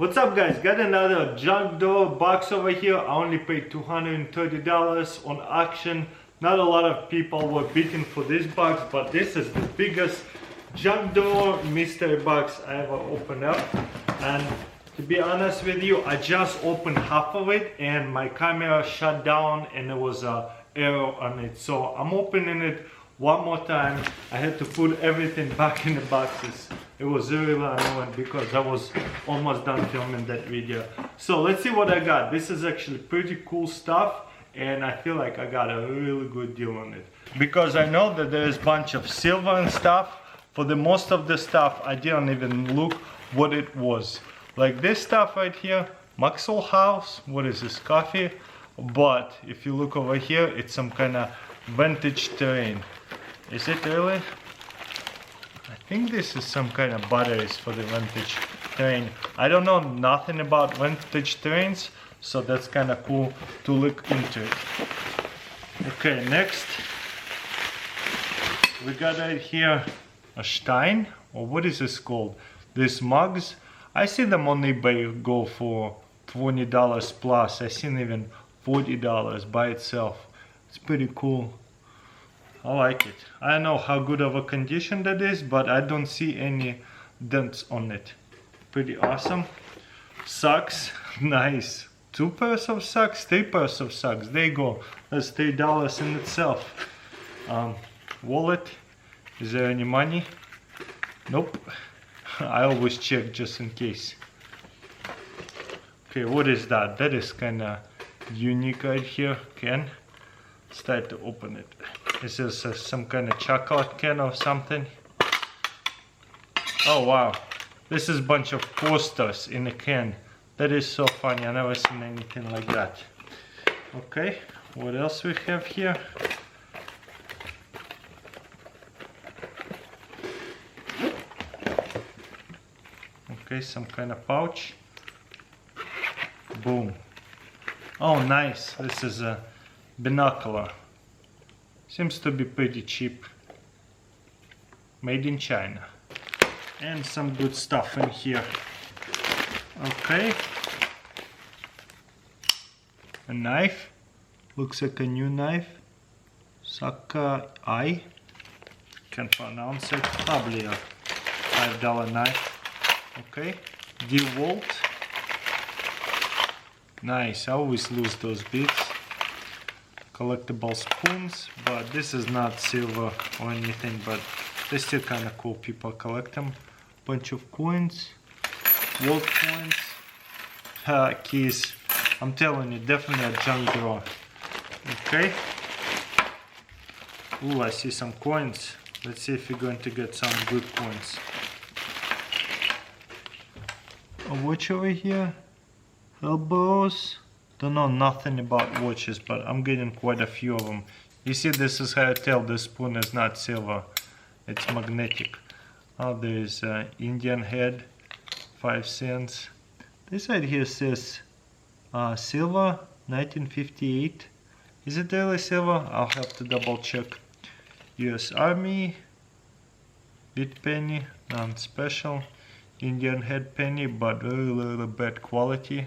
What's up guys, got another junk door box over here. I only paid $230 on auction. Not a lot of people were bidding for this box, but this is the biggest junk door mystery box I ever opened up. And to be honest with you, I just opened half of it and my camera shut down and there was an error on it. So I'm opening it one more time. I had to put everything back in the boxes. It was really annoying because I was almost done filming that video. So let's see what I got. This is actually pretty cool stuff and I feel like I got a really good deal on it. Because I know that there is a bunch of silver and stuff. For the most of the stuff, I didn't even look what it was. Like this stuff right here, Maxwell House, what is this, coffee? But if you look over here, it's some kind of vintage terrain. Is it really? I think this is some kind of batteries for the vintage terrain. I don't know nothing about vintage terrains, so that's kind of cool to look into it. Okay, next we got right here a Stein, or what is this called? These mugs. I see them on eBay go for $20 plus. I seen even $40 by itself. It's pretty cool. I like it. I don't know how good of a condition that is, but I don't see any dents on it. Pretty awesome. Socks, nice. 2 pairs of socks, 3 pairs of socks. There you go. That's $3 in itself. Wallet. Is there any money? Nope. I always check just in case. Okay, what is that? That is kind of unique right here. Can start to open it. This is some kind of chocolate can or something. Oh wow, this is a bunch of posters in a can. That is so funny. I never seen anything like that. Okay, what else we have here? Okay, some kind of pouch. Boom. Oh nice, this is a binocular. Seems to be pretty cheap. Made in China. And some good stuff in here. Okay. A knife. Looks like a new knife. Sakai. Can't pronounce it. Probably a $5 knife. Okay. DeWalt. Nice. I always lose those bits. Collectible spoons, but this is not silver or anything, but they're still kind of cool. People collect them. Bunch of coins, gold coins, keys. I'm telling you, definitely a junk drawer. Okay. Ooh, I see some coins. Let's see if we're going to get some good coins. A watch over here. Elbows. Don't know nothing about watches, but I'm getting quite a few of them. You see, this is how I tell this spoon is not silver. It's magnetic. Oh, there is Indian head, 5 cents. This right here says silver, 1958. Is it really silver? I'll have to double check. US Army, bit penny, non-special. Indian head penny, but really bad quality.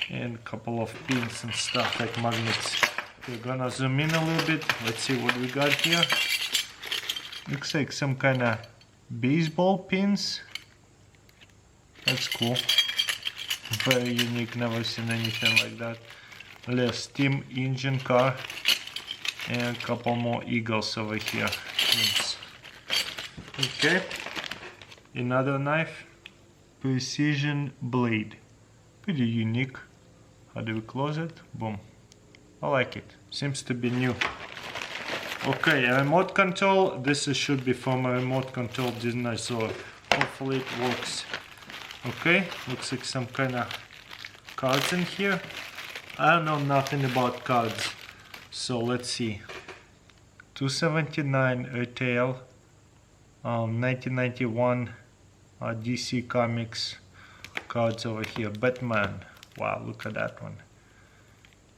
And a couple of pins and stuff like magnets. We're gonna zoom in a little bit. Let's see what we got here. Looks like some kind of baseball pins. That's cool. Very unique. Never seen anything like that. A steam engine car. And a couple more eagles over here. Pins. Okay. Another knife. Precision blade. Pretty unique. How do we close it? Boom. I like it. Seems to be new. Okay, a remote control. This should be from a remote control dinosaur. Hopefully it works. Okay, looks like some kind of cards in here. I don't know nothing about cards. So let's see. $2.79 retail. 1991 DC Comics cards over here. Batman. Wow, look at that one.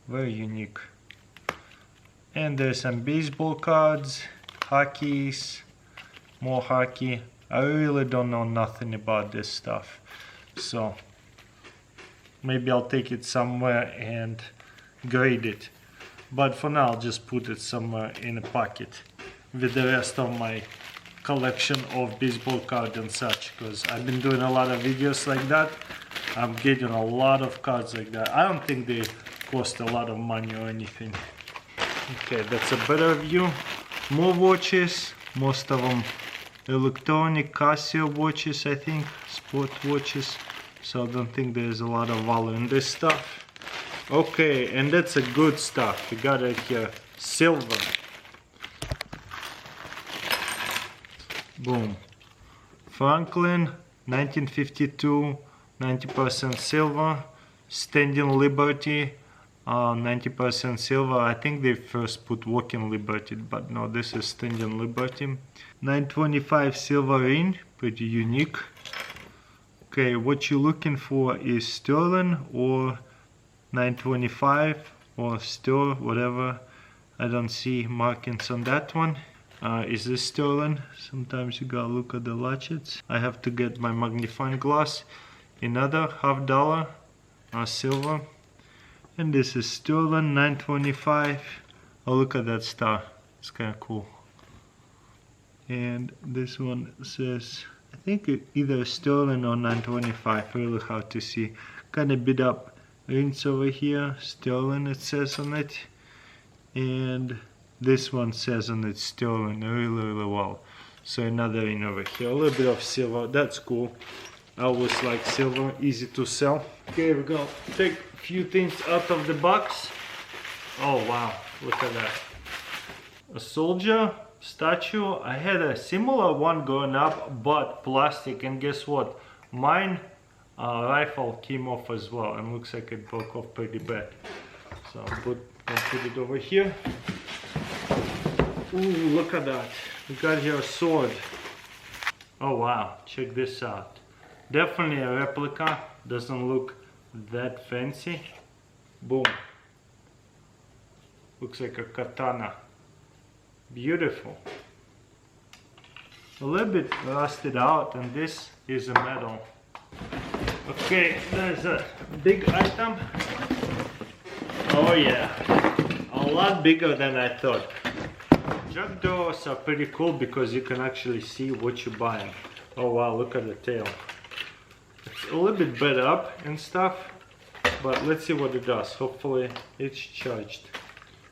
Very unique. And there's some baseball cards, hockeys, more hockey. I really don't know nothing about this stuff. So Maybe I'll take it somewhere and grade it. But for now, I'll just put it somewhere in a pocket with the rest of my collection of baseball cards and such, because I've been doing a lot of videos like that. I'm getting a lot of cards like that. I don't think they cost a lot of money or anything. Okay, that's a better view. More watches, most of them electronic Casio watches, I think, sport watches. So I don't think there's a lot of value in this stuff. Okay, and that's a good stuff. We got it here, silver. Boom. Franklin, 1952, 90% silver. Standing Liberty, 90% silver. I think they first put Walking Liberty, but no, this is Standing Liberty. 925 silver ring, pretty unique. Okay, what you're looking for is sterling or 925 or ster, whatever. I don't see markings on that one. Is this sterling? Sometimes you gotta look at the latchets. I have to get my magnifying glass. Another $50 silver. And this is sterling, 925. Oh, look at that star. It's kind of cool. And this one says, I think either sterling or 925. Really hard to see. Kind of beat up rings over here. Sterling, it says on it. And this one says on it sterling really well. So another ring over here. A little bit of silver. That's cool. I always like silver. Easy to sell. Okay, we're gonna take a few things out of the box. Oh wow, look at that. A soldier statue. I had a similar one growing up, but plastic, and guess what? Mine rifle came off as well, and looks like it broke off pretty bad. So I'll put it over here. Ooh, look at that. We got here a sword. Oh wow, check this out. Definitely a replica. Doesn't look that fancy. Boom. Looks like a katana. Beautiful. A little bit rusted out, and this is a metal. Okay, there's a big item. Oh yeah, a lot bigger than I thought. Jug doors are pretty cool because you can actually see what you're buying. Oh wow, look at the tail. It's a little bit better up and stuff, but let's see what it does. Hopefully it's charged.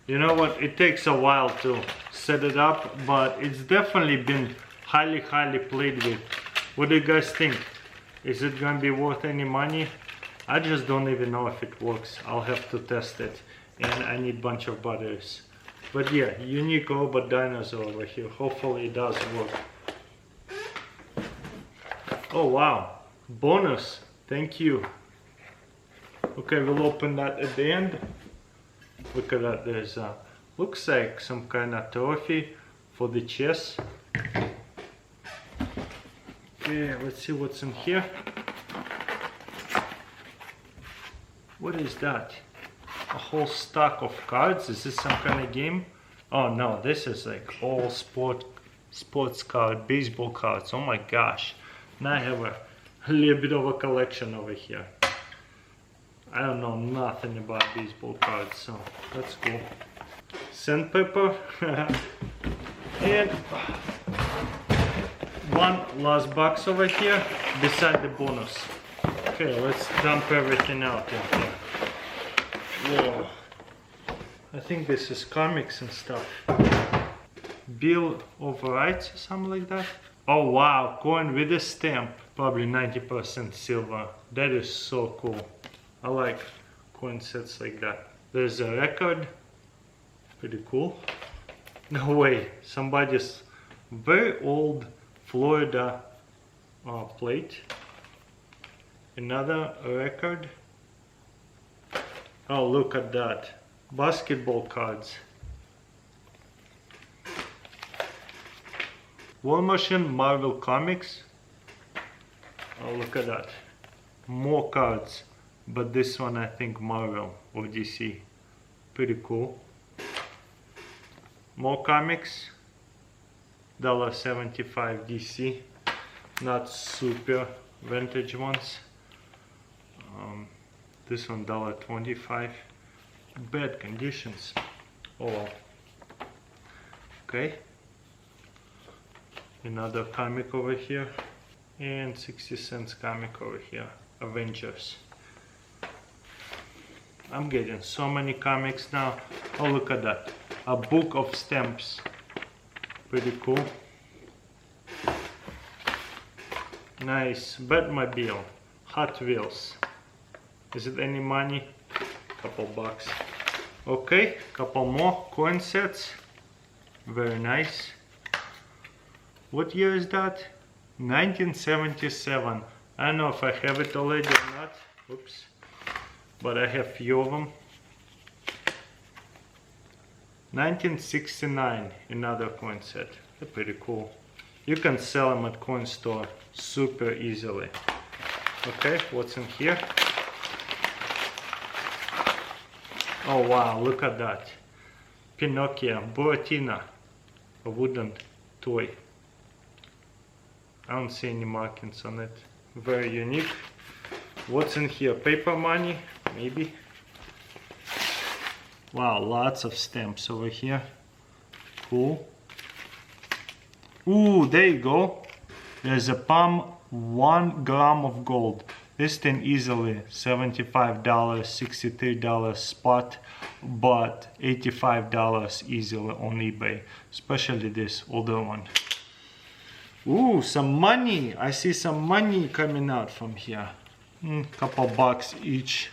You know what, it takes a while to set it up, but it's definitely been highly played with. What do you guys think? Is it gonna be worth any money? I just don't even know if it works. I'll have to test it, and I need a bunch of batteries. But yeah, unique robot dinosaur over here. Hopefully it does work. Oh wow, bonus, thank you. Okay, we'll open that at the end. Look at that, there's a, looks like some kind of trophy for the chess. Okay, let's see what's in here. What is that? A whole stack of cards? Is this some kind of game? Oh no, this is like all sports card, baseball cards. Oh my gosh. Now I have a little bit of a collection over here. I don't know nothing about baseball cards, so that's cool. Sandpaper. And one last box over here beside the bonus. Okay, let's dump everything out in here. Whoa. I think this is comics and stuff. Bill of Rights or something like that. Oh wow, coin with a stamp. Probably 90% silver. That is so cool. I like coin sets like that. There's a record. Pretty cool. No way. Somebody's very old Florida plate. Another record. Oh, look at that. Basketball cards. War Machine, Marvel Comics. Oh, look at that. More cards. But this one I think Marvel or DC. Pretty cool. More comics. $1.75 DC. Not super vintage ones. This one $1.25. Bad conditions. Oh well. Okay. Another comic over here. And 60 cents comic over here. Avengers. I'm getting so many comics now. Oh, look at that. A book of stamps. Pretty cool. Nice. Batmobile. Hot Wheels. Is it any money? Couple bucks. Okay, couple more coin sets. Very nice. What year is that? 1977. I don't know if I have it already or not. Oops. But I have few of them. 1969, another coin set. They're pretty cool. You can sell them at coin store super easily. Okay, what's in here? Oh wow, look at that. Pinocchio, Buratino, a wooden toy. I don't see any markings on it. Very unique. What's in here? Paper money, maybe. Wow, lots of stamps over here. Cool. Ooh, there you go. There's a palm 1 gram of gold. This thing easily $75, $63 spot, but $85 easily on eBay. Especially this older one. Ooh, some money. I see some money coming out from here. Couple bucks each,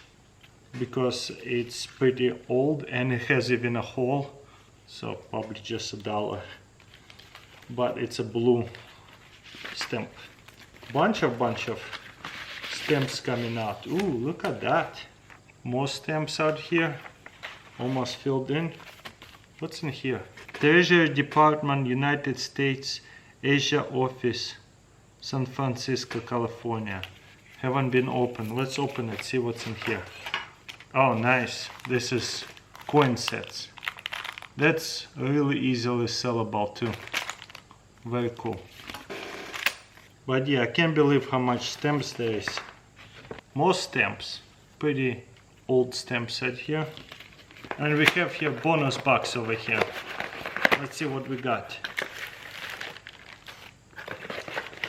because it's pretty old and it has even a hole. So probably just $1. But it's a blue stamp. Bunch of stamps coming out. Ooh, look at that. More stamps out here. Almost filled in. What's in here? Treasury Department, United States, Asia Office, San Francisco, California. Haven't been opened. Let's open it, see what's in here. Oh, nice. This is coin sets. That's really easily sellable too. Very cool. But yeah, I can't believe how much stamps there is. More stamps. Pretty old stamp set here. And we have here bonus box over here. Let's see what we got.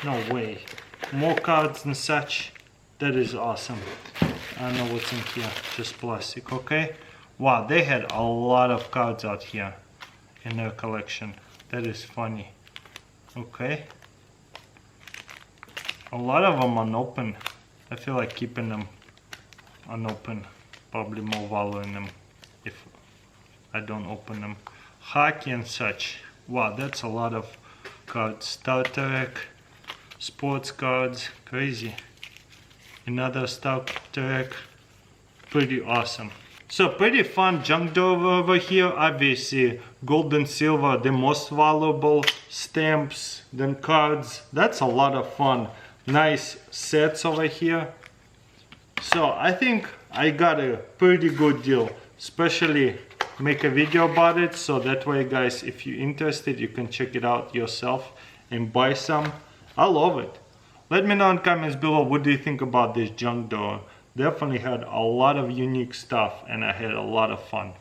No way. More cards and such. That is awesome. I don't know what's in here. Just plastic, okay? Wow, they had a lot of cards out here in their collection. That is funny. Okay. A lot of them unopened. I feel like keeping them unopened. Probably more value in them if I don't open them. Hockey and such. Wow, that's a lot of cards. Star Trek, sports cards, crazy. Another Star Trek, pretty awesome. So pretty fun junk drawer over here. Obviously gold and silver, the most valuable, stamps, then cards. That's a lot of fun. Nice sets over here. So I think I got a pretty good deal, especially make a video about it, so that way guys, if you're interested, you can check it out yourself and buy some. I love it. Let me know in comments below, what do you think about this junk drawer? Definitely had a lot of unique stuff and I had a lot of fun.